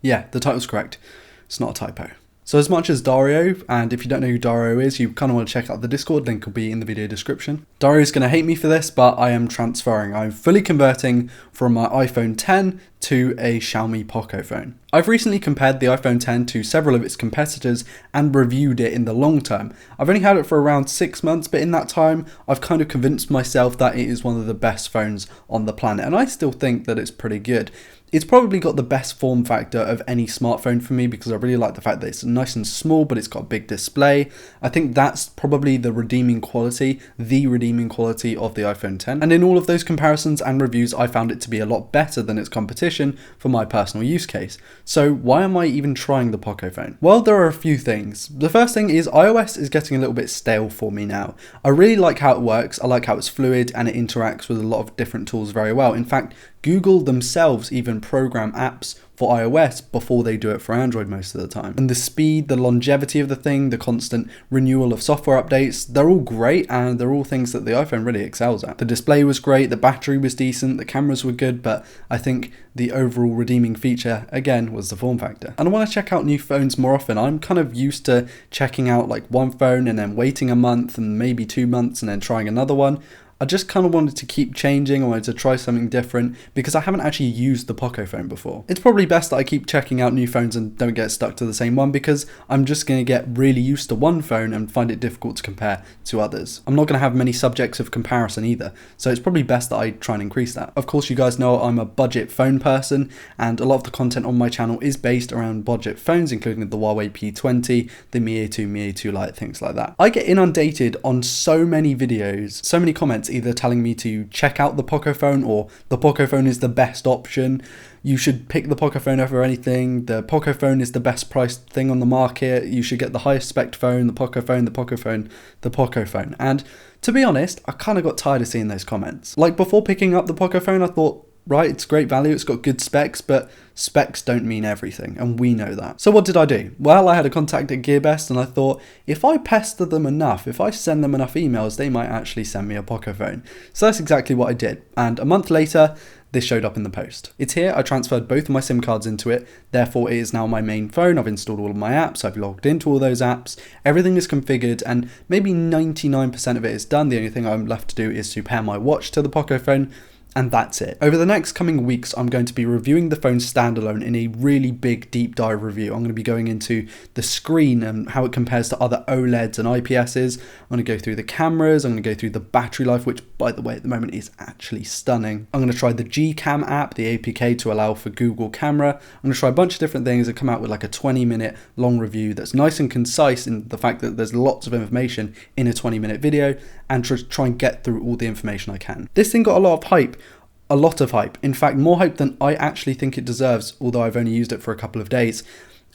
Yeah, the title's correct. It's not a typo. So as much as Dario, and if you don't know who Dario is, you kind of want to check out the Discord, link will be in the video description. Dario's going to hate me for this, but I am transferring. I'm fully converting from my iPhone 10 to a Xiaomi Poco phone. I've recently compared the iPhone 10 to several of its competitors and reviewed it in the long term. I've only had it for around 6 months, but in that time, I've kind of convinced myself that it is one of the best phones on the planet, and I still think that it's pretty good. It's probably got the best form factor of any smartphone for me because I really like the fact that it's nice and small, but it's got a big display. I think that's probably the redeeming quality of the iPhone 10. And in all of those comparisons and reviews, I found it to be a lot better than its competition for my personal use case. So why am I even trying the Poco phone? Well, there are a few things. The first thing is iOS is getting a little bit stale for me now. I really like how it works. I like how it's fluid and it interacts with a lot of different tools very well. In fact, Google themselves even program apps for iOS before they do it for Android most of the time. And the speed, the longevity of the thing, the constant renewal of software updates, they're all great and they're all things that the iPhone really excels at. The display was great, the battery was decent, the cameras were good, but I think the overall redeeming feature, again, was the form factor. And I want to check out new phones more often. I'm kind of used to checking out like one phone and then waiting a month and maybe 2 months and then trying another one. I just kind of wanted to keep changing. I wanted to try something different because I haven't actually used the Poco phone before. It's probably best that I keep checking out new phones and don't get stuck to the same one because I'm just going to get really used to one phone and find it difficult to compare to others. I'm not going to have many subjects of comparison either, so it's probably best that I try and increase that. Of course, you guys know I'm a budget phone person and a lot of the content on my channel is based around budget phones, including the Huawei P20, the Mi A2, Mi A2 Lite, things like that. I get inundated on so many videos, so many comments either telling me to check out the Poco phone or the Poco phone is the best option. You should pick the Poco phone over anything. The Poco phone is the best priced thing on the market. You should get the highest spec phone, the Poco phone, the Poco phone, the Poco phone. And to be honest, I kind of got tired of seeing those comments. Like before picking up the Poco phone, I thought, right, it's great value, it's got good specs, but specs don't mean everything, and we know that. So what did I do? Well, I had a contact at GearBest, and I thought, if I pester them enough, if I send them enough emails, they might actually send me a Poco phone. So that's exactly what I did, and a month later, this showed up in the post. It's here, I transferred both of my SIM cards into it, therefore it is now my main phone. I've installed all of my apps, I've logged into all those apps, everything is configured, and maybe 99% of it is done. The only thing I'm left to do is to pair my watch to the Poco phone, and that's it. Over the next coming weeks, I'm going to be reviewing the phone standalone in a really big deep dive review. I'm going to be going into the screen and how it compares to other OLEDs and IPSs. I'm going to go through the cameras. I'm going to go through the battery life, which by the way, at the moment is actually stunning. I'm going to try the Gcam app, the APK to allow for Google Camera. I'm going to try a bunch of different things and come out with like a 20-minute long review that's nice and concise in the fact that there's lots of information in a 20-minute video and try and get through all the information I can. This thing got a lot of hype. A lot of hype. In fact, more hype than I actually think it deserves, although I've only used it for a couple of days.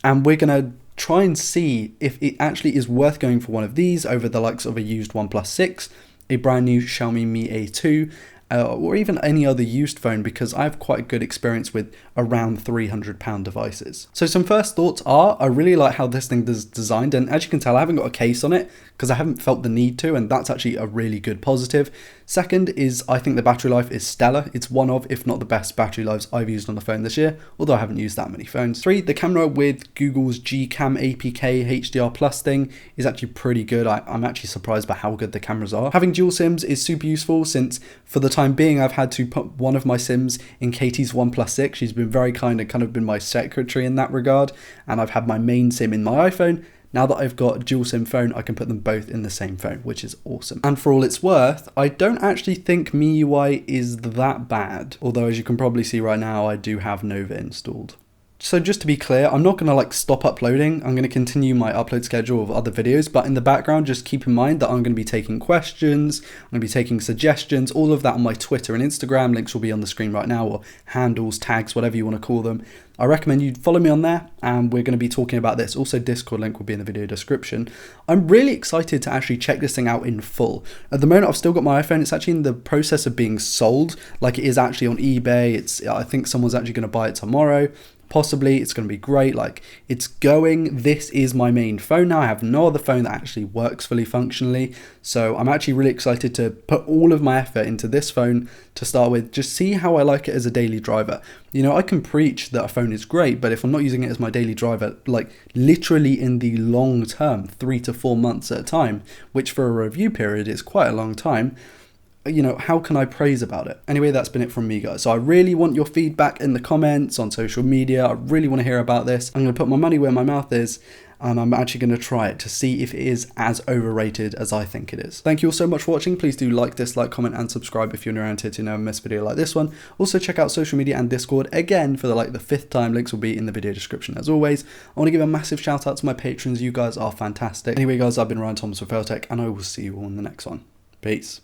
And we're going to try and see if it actually is worth going for one of these over the likes of a used OnePlus 6, a brand new Xiaomi Mi A2, or even any other used phone, because I have quite a good experience with around £300 devices. So some first thoughts are, I really like how this thing is designed, and as you can tell, I haven't got a case on it because I haven't felt the need to, and that's actually a really good positive. Second is, I think the battery life is stellar. It's one of, if not the best battery lives I've used on the phone this year, although I haven't used that many phones. 3, the camera with Google's Gcam APK HDR Plus thing is actually pretty good. I'm actually surprised by how good the cameras are. Having dual SIMs is super useful since for the time being I've had to put one of my SIMs in Katie's OnePlus 6. She's been very kind and kind of been my secretary in that regard, and I've had my main SIM in my iPhone. Now that I've got a dual SIM phone, I can put them both in the same phone, which is awesome. And for all it's worth, I don't actually think MIUI is that bad. Although as you can probably see right now, I do have Nova installed. So just to be clear, I'm not going to stop uploading. I'm going to continue my upload schedule of other videos, but in the background, just keep in mind that I'm going to be taking questions, I'm going to be taking suggestions, all of that on my Twitter and Instagram. Links will be on the screen right now, or handles, tags, whatever you want to call them. I recommend you follow me on there, and we're going to be talking about this. Also, Discord link will be in the video description. I'm really excited to actually check this thing out in full. At the moment, I've still got my iPhone. It's actually in the process of being sold, like it is actually on eBay. I think someone's actually going to buy it tomorrow. possibly. It's going to be great. Like, it's going. This is my main phone now. I have no other phone that actually works fully functionally. So I'm actually really excited to put all of my effort into this phone to start with. Just see how I like it as a daily driver. You know, I can preach that a phone is great, but if I'm not using it as my daily driver, like literally in the long term, 3 to 4 months at a time, which for a review period is quite a long time, you know, how can I praise about it? Anyway, that's been it from me, guys. So I really want your feedback in the comments on social media. I really want to hear about this. I'm going to put my money where my mouth is, and I'm actually going to try it to see if it is as overrated as I think it is. Thank you all so much for watching. Please do like, dislike, comment, and subscribe if you're new around here to never miss a video like this one. Also check out social media and Discord again for the 5th time. Links will be in the video description as always. I want to give a massive shout out to my patrons. You guys are fantastic. Anyway, guys, I've been Ryan Thomas with Failtech, and I will see you all in the next one. Peace.